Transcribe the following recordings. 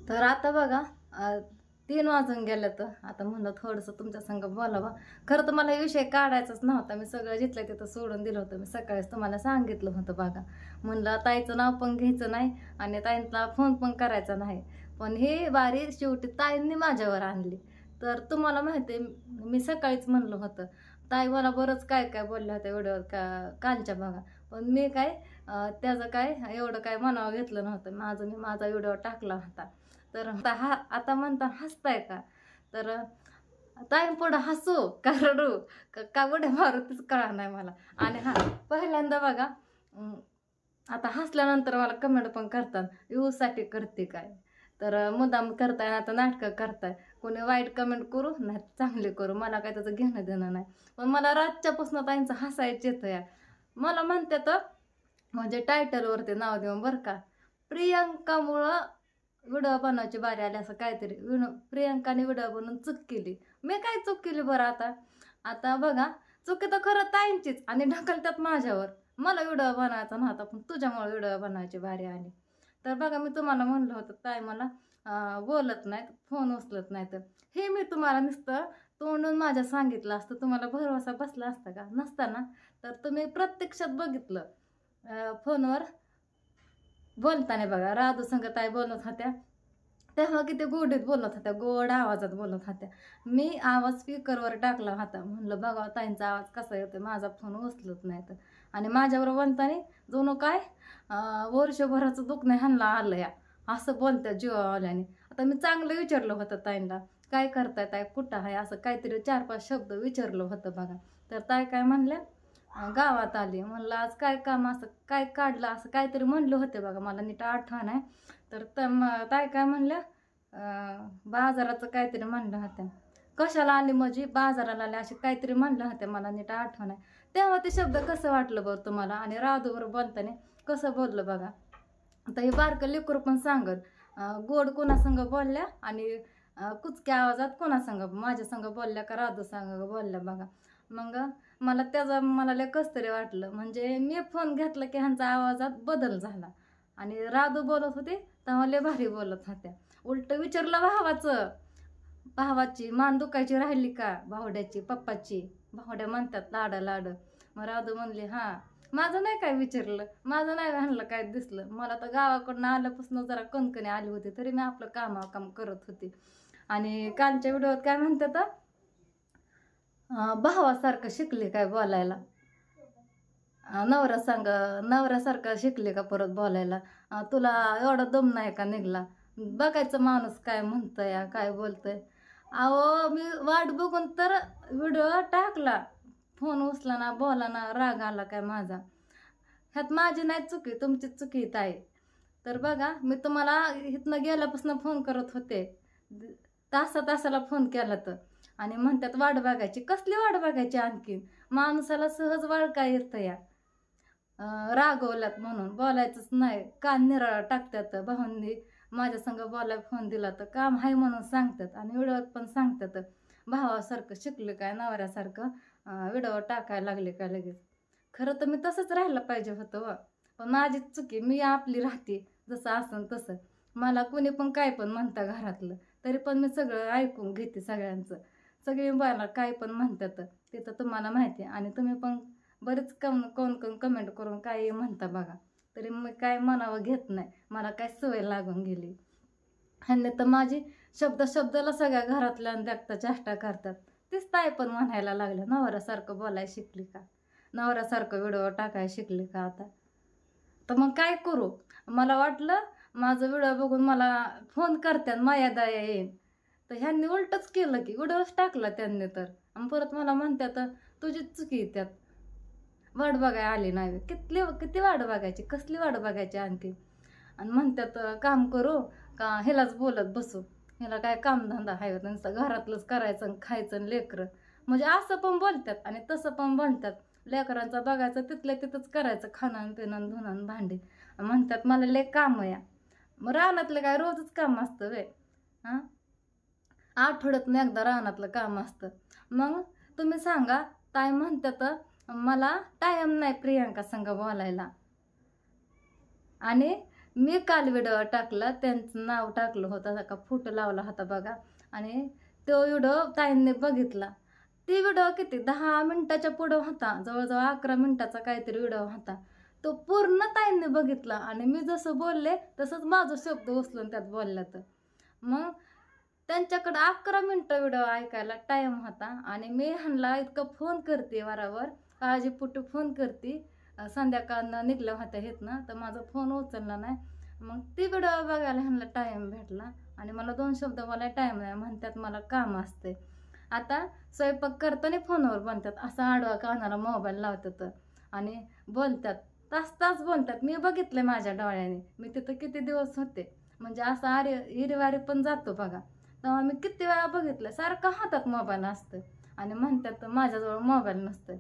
तर आता बघा 3 वाजून गेलं तर आता म्हणलं थोडंसं तुमच्या संग बोलावं. खरं तर मला हे विषय काढायचाच नव्हता. मी सगळं जिथलं तिथं सोडून दिलं होतं. मी सकाळीच तुम्हाला सांगितलं होतं बघा. म्हणलं ताईचं नाव पण घ्यायचं नाही आणि ताईंना फोन पण करायचा नाही. पण हे बारी शेवटी ताईंनी माझ्यावर आणली. तर तुम्हाला माहिती आहे मी सकाळीच म्हणलं होतं. ताई मला बरंच काय काय बोलल्या होत्या व्हिडिओवर कालच्या बघा. पण मी काय त्याचं काय एवढं काय मनावर घेतलं नव्हतं. मी माझा व्हिडिओ टाकला होता. तर आता म्हणता हसताय का? तर ताई पुढं हसू का रडू का उड्या मारू तीच कळा नाही मला. आणि पहिल्यांदा बघा आता हसल्यानंतर मला कमेंट पण करतात व्ह्यूसाठी करते काय. तर मुद्दाम करताय आता नाटकं करताय. कोणी वाईट कमेंट करू नाही चांगले करू मला काय त्याचं घेणं देणं नाही. पण मला रातच्यापासून ताईंचं हसायचं येतं या. मला म्हणतात म्हणजे टायटलवरती नाव देऊन बरं का, प्रियंकामुळं व्हिडिओ बनवायची बारी आली असं काहीतरी. प्रियंकाने व्हिडिओ बनवून चूक केली. मी काय चूक केली बरं आता? आता बघा चुकी तर खरं ताईंचीच आणि ढकलतात माझ्यावर. मला व्हिडिओ बनवायचा नव्हता पण तुझ्यामुळे व्हिडिओ बनवायची बारी आली. तर बघा मी तुम्हाला म्हणलं होतं ताई मला बोलत नाहीत, फोन उचलत नाहीत. हे मी तुम्हाला नुसतं तोंडून माझ्या सांगितलं असतं तुम्हाला भरवसा बसला असता का? नसताना. तर तुम्ही प्रत्यक्षात बघितलं फोनवर बोलताना बघा राधू संग ताई बोलत होत्या तेव्हा किती गोडीत बोलत होत्या, गोड आवाजात बोलत होत्या. मी आवाज स्पीकरवर टाकला होता. म्हणलं बघा ताईंचा आवाज कसा येतो, माझा फोन उचलत नाही तर. आणि माझ्यावर बोलताना जणू काय वर्षभराचं दुखणं ह्यांना आलं या असं बोलत्या जीवावाल्याने. आता मी चांगलं विचारलं होतं ताईंना काय करताय ताई, कुठं आहे, असं काहीतरी 4-5 शब्द विचारलं होतं बघा. तर ताई काय म्हणल्या गावात आली. म्हणलं आज काय काम असं काय काढलं असं काहीतरी म्हणलं होते बघा, मला नीट आठवण आहे. तर ताई काय म्हणल्या बाजाराचं काहीतरी म्हणलं होत्या. कशाला आली म्हणजे बाजाराला आले असे काहीतरी म्हणलं होत्या, मला नीट आठवण आहे. तेव्हा ते शब्द कसं वाटलं बरं तुम्हाला? आणि राधूवर बोलताना कसं बोललं बघा. आता हे बारकं लेकरू पण सांगत गोड कोणासंग बोलल्या आणि कुचक्या आवाजात कोणासंग माझ्या संग बोलल्या का राधू संग बोलल्या बघा. मग मला लय कसं तरी वाटलं. म्हणजे मी फोन घेतला की ह्यांचा आवाजात बदल झाला आणि राधू बोलत होते तेव्हा लय भारी बोलत होत्या. उलट विचारलं भावाची मान दुखायची राहिली का, भावड्याची पप्पाची, भावड्या म्हणतात लाड. मग राधू म्हणली माझं नाही काय विचारलं, माझं नाही ह्यांना काय दिसलं. मला तर गावाकडनं आल्यापासून जरा कणकणी आली होती तरी मी आपलं काम करत होते. आणि कालच्या व्हिडिओत काय म्हणतात भावासारखं शिकले काय बोलायला, नवऱ्यासारखं शिकले का परत बोलायला, तुला एवढा दम नाही का निघला. बघायचं माणूस काय म्हणतंय काय बोलतंय. अहो मी वाट बघून तर व्हिडिओ टाकला, फोन उचला ना बोला ना, राग आला काय माझा. ह्यात माझी नाही चुकी, तुमची चुकी ताई. तर बघा मी तुम्हाला इथनं गेल्यापासून फोन करत होते, तासाला फोन केला तर. आणि म्हणतात वाट बघायची. कसली वाट बघायची? आणखीन माणसाला सहज वाढ काय येतं या रागवल्यात म्हणून बोलायचंच नाही, कान निराळा टाकतात. भावांनी माझ्या संग बोलायला फोन दिला तर काम आहे म्हणून सांगतात आणि व्हिडिओत पण सांगतात भावासारखं शिकले काय, नवऱ्यासारखं व्हिडिओ टाकायला लागले काय लगेच. खरं तर मी तसंच राहायला पाहिजे होतं पण माझीच चुकी. मी आपली राहते जसं असन तसं. मला कोणी पण काय पण म्हणता घरातलं तरी पण मी सगळं ऐकून घेते सगळ्यांचं. सगळे मला काय पण म्हणतात ते तर तुम्हाला माहिती आहे. आणि तुम्ही पण बरेच कोण कमेंट करून काय म्हणता बघा. तरी मी काय मनावर घेत नाही, मला काय सवय लागून गेली. ह्यांनी तर माझी शब्दाला सगळ्या घरातल्या देखता चेष्टा करतात. तीच ताई पण म्हणायला लागल्या नवऱ्यासारखं बोलायला शिकली का, नवऱ्यासारखं व्हिडिओ टाकायला शिकली का आता. तर मग काय करू? मला वाटलं माझं व्हिडिओ बघून मला फोन करतात, माया दया येईन. तर ह्यांनी उलटच केलं की व्हिडिओच टाकला त्यांनी तर. आणि परत मला म्हणतात तुझीच चुकी त्यात, वाट बघाय आली नाही. किती वाट बघायची, कसली वाट बघायची आणखी. आणि म्हणतात काम करू का ह्यालाच बोलत बसू, ह्याला काय कामधंदा आहे त्यांचं, घरातलंच करायचं खायचं लेकरं. म्हणजे असं पण बोलतात आणि तसं पण बोलतात. लेकरांचं बघायचं तिथल्या तिथंच करायचं, खाणं पिणं धुणं भांडी. म्हणतात मला लय काम या. मग रानातलं काय रोजच काम असतं वे आठवड्यातून एकदा रानातलं काम असतं. मग तुम्ही सांगा ताई म्हणतात मला टाइम नाही प्रियंका संग बोलायला. आणि मी काल व्हिडिओ टाकला, त्यांचं नाव टाकलं होतं का, फोटो लावला होता बघा. आणि तो व्हिडिओ ताईंनी बघितला. ती व्हिडिओ किती 10 मिनिटाच्या पुढं होता, जवळजवळ 11 मिनिटाचा काहीतरी व्हिडिओ होता. तो पूर्ण ताईंनी बघितला आणि मी जसं बोलले तसंच माझं शब्द उचलून त्यात बोलला. तर मग त्यांच्याकडं 11 मिनिटं व्हिडिओ ऐकायला टाईम होता. आणि मी ह्यांना इतकं फोन करते, वारंवार काळजीपोटी फोन करते. संध्याकाळनं निघल्या होत्या ना, तर माझा फोन उचलला नाही. मग ती व्हिडिओ बघायला ह्यांना टाईम भेटला आणि मला 2 शब्द बोलायला टाईम नाही. म्हणतात मला काम असते. आता स्वयंपाक करताना फोनवर बोलतात, असं आडवा कानाला मोबाईल लावतात आणि बोलतात, तास तास बोलतात. मी बघितलं माझ्या डोळ्याने, मी तिथं किती दिवस होते, म्हणजे असं हिरवारी पण जातो बघा, तेव्हा मी किती वेळा बघितलं. सारखं हातात मोबाईल असतं आणि म्हणतात माझ्याजवळ मोबाईल नसतं.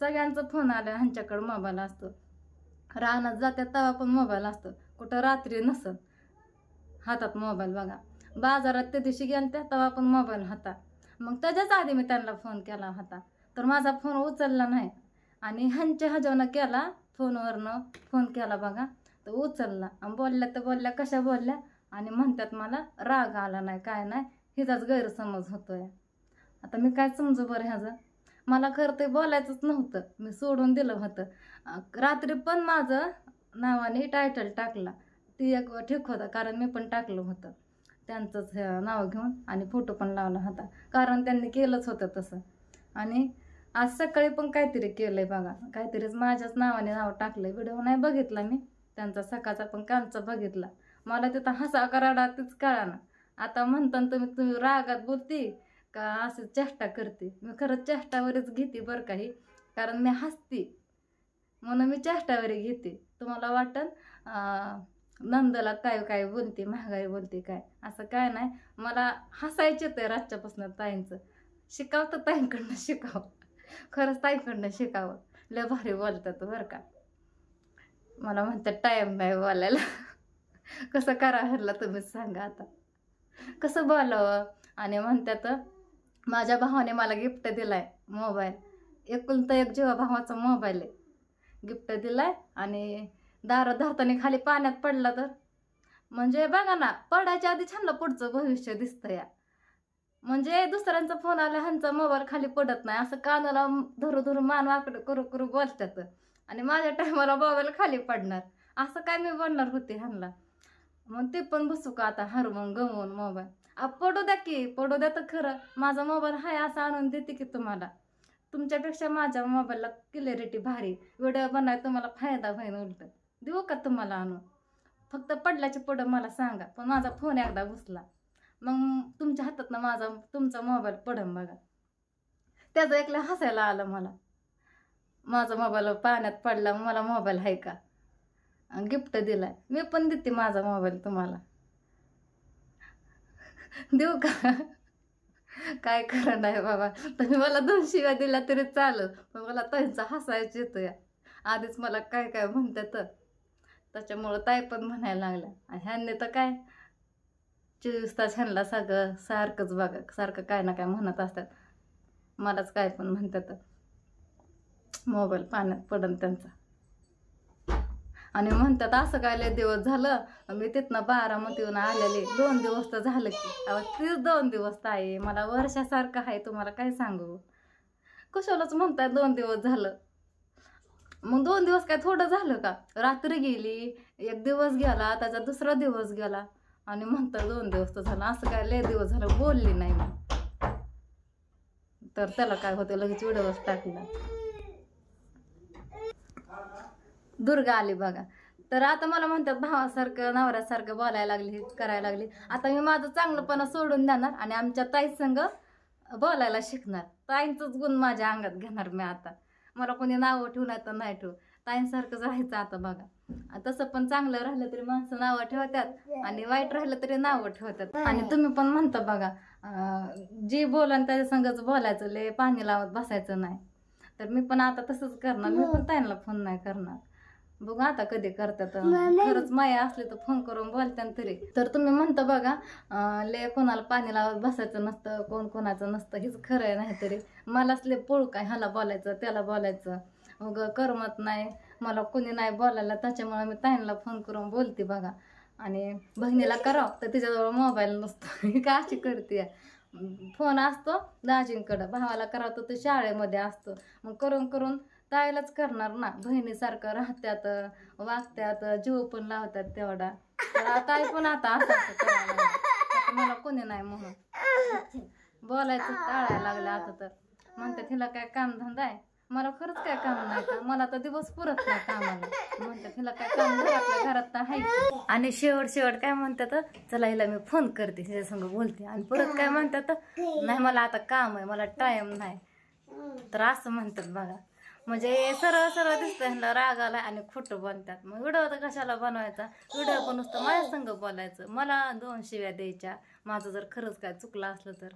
सगळ्यांचा फोन आला, ह्यांच्याकडे मोबाईल असतो. रानात जातात तेव्हा पण मोबाईल असतो, कुठं रात्री नसत हातात मोबाईल बघा. बाजारात त्या दिवशी गेल्या तेव्हा पण मोबाईल होता. मग त्याच्याच आधी मी त्यांना फोन केला होता, तर माझा फोन उचलला नाही. आणि ह्यांच्या ह्याच्यावरनं केला, फोनवरनं फोन केला बघा, तर उचलला. आणि बोलल्या तर बोलल्या, कशा बोलल्या, आणि म्हणतात मला राग आला नाही, काय नाही, हिचाच गैरसमज होतोय. आता मी काय समजू बरं ह्याचं. मला खरं ते बोलायचंच नव्हतं, मी सोडून दिलं होतं. रात्री पण माझं नावाने टायटल टाकला, ती एक ठीक होता, कारण मी पण टाकलं होतं त्यांचंच नाव घेऊन आणि फोटो पण लावला होता, कारण त्यांनी केलंच होतं तसं. आणि आज सकाळी पण काहीतरी केलंय बघा, काहीतरीच माझ्याच नावाने नाव टाकलंय. व्हिडिओ नाही बघितला मी त्यांचा सकाळचा, पण कालचा बघितला. मला तिथं हसा कराडा तीच कळा ना. आता म्हणतात तुम्ही रागात बोलते का असं चेष्टा करते. मी खरंच चेष्टावरच घेते बरं काही, कारण मी हसते म्हणून मी चेष्टावरी घेते. तुम्हाला वाटन नंदला काय काय बोलते, महागाई बोलते काय, असं काय नाही. मला हसायचे ते रातच्यापासून. ताईंचं शिकावं तर ताईंकडनं शिकावं, खरंच ताईंकडनं शिकावं. लय भारी बोलतात बरं का. मला म्हणतात टाईम नाही बोलायला. कसं करा ह्याला तुम्हीच सांगा आता, कसं बोलावं. आणि म्हणतात माझ्या भावाने मला गिफ्ट दिलाय मोबाईल, एकुलता एक जीवा भावाचा मोबाईल आहे, गिफ्ट दिलाय. आणि दार धरताना खाली पाण्यात पडला तर, म्हणजे बघा ना, पडायच्या आधी छानला पुढचं भविष्य दिसतं या. म्हणजे दुसऱ्यांचा फोन आला, ह्यांचा मोबाईल खाली पडत नाही, असं कानाला धरू धरू मान वाकडं करू करू बोलतात. आणि माझ्या टायमाला मोबाईल खाली पडणार, असं काय मी बोलणार होते ह्यांना. मग ते पण बसू का आता हरवून गमवून मोबाईल. पडू द्या की, पडू द्या तर खरं. माझा मोबाईल हाय असं आणून देते की तुम्हाला. तुमच्यापेक्षा माझ्या मोबाईलला क्लिअरिटी भारी, व्हिडिओ बनाय तुम्हाला फायदा होईल. उलट देऊ का तुम्हाला आणून, फक्त पडल्याच्या पुढं मला सांगा. पण माझा फोन एकदा घुसला, मग तुमच्या हातात ना माझा तुमचा मोबाईल पडन बघा. त्याचं एकल्या हसायला आलं मला. माझा मोबाईल पाण्यात पडला, मला मोबाईल आहे का, गिफ्ट दिलाय. मी पण देते माझा मोबाईल तुम्हाला, देऊ का. काय खरं नाही बाबा. तुम्ही मला 2 शिव्या दिल्या तरी चालत, पण मला त्यांचा हसायचं येतं या. आधीच मला काय काय म्हणतात, त्याच्यामुळं ताई पण म्हणायला लागल्या. आणि ह्यांनी तर काय 24 तास ह्यांना सगळं सारखंच बघा, सारखं काय ना काय म्हणत असतात. मलाच काय पण म्हणतात, मोबाईल पाण्यात पडन त्यांचा. आणि म्हणतात असं काय लय दिवस झालं, मी तिथनं बारामतीहून आलेले 2 दिवस तर झालं की. तीच 2 दिवस ताई, मला वर्षासारखं आहे, तुम्हाला काय सांगू. कशालाच म्हणतात 2 दिवस झालं. मग 2 दिवस काय थोडं झालं का. रात्री गेली, 1 दिवस गेला, त्याचा दुसरा दिवस गेला, आणि म्हणतात 2 दिवस तर झालं. असं काय लय दिवस झालं बोलली नाही मी, तर त्याला काय होतं लगेच व्हिडिओच टाकला. दुर्गा आली बघा. तर आता मला म्हणतात भावासारखं नवऱ्यासारखं बोलायला लागली, करायला लागली. आता मी माझं चांगलंपणा सोडून देणार आणि आमच्या ताई संग बोलायला शिकणार. ताईंचंच गुण माझ्या अंगात घेणार मी आता. मला कोणी नावं ठेवू नाही तर नाही ठेवू, ताईंसारखंच राहायचं आता बघा. तसं पण चांगलं राहिलं तरी माणसं नावं ठेवतात आणि वाईट राहिलं तरी नावं ठेवतात. आणि तुम्ही पण म्हणता बघा, जी बोला त्याच्या संगच बोलायचं, लय पाणी लावत बसायचं नाही. तर मी पण आता तसंच करणार. मी पण ताईंना फोन नाही करणार. बघू आता कधी करतात. खरंच माया असली तर फोन करून बोलतात तरी. तर तुम्ही म्हणता बघा, लय कोणाला पाणी लावत बसायचं नसतं, कोण कोणाचं नसतं, हेच खरं आहे. नाही तरी मलाच लय पोळू काय, ह्याला बोलायचं त्याला बोलायचं, मग करमत नाही. मला कोणी नाही बोलायला, त्याच्यामुळे मी ताईंना फोन करून बोलते बघा. आणि बहिणीला करावं तर तिच्याजवळ मोबाईल नसतो. ही का अशी करते, फोन असतो दाजींकडं, भावाला करावं तर ते शाळेमध्ये असतो. मग करून करून ताईलाच करणार ना, बहिणीसारखं राहत्यात, वागत्यात, जीव पण लावतात तेवढा. तर ताई पण आता असं असं करायला लागल्या. आता मला कोणी नाही म्हणून बोलायचं टाळायला लागलं आता. तर म्हणते तिला काय कामधंदा आहे, मला खरंच काय काम नाही का, मला तर दिवस पुरत नाही कामाला. म्हणते तिला काय काम घरातल्या घरात तर आहे. आणि शेवट काय म्हणतात, चला हिला मी फोन करते, तिच्या संग बोलते. आणि परत काय म्हणतात, नाही मला आता काम आहे, मला टाइम नाही. तर असं म्हणतात बघा. म्हणजे सरळ सरळ दिसतं ह्यांना राग आला आणि खोटं बोलतात. मग व्हिडिओ तर कशाला बनवायचा, व्हिडिओ पण नुसतं माझ्या संग बोलायचं, मला 2 शिव्या द्यायच्या माझं जर खरंच काय चुकलं असलं तर.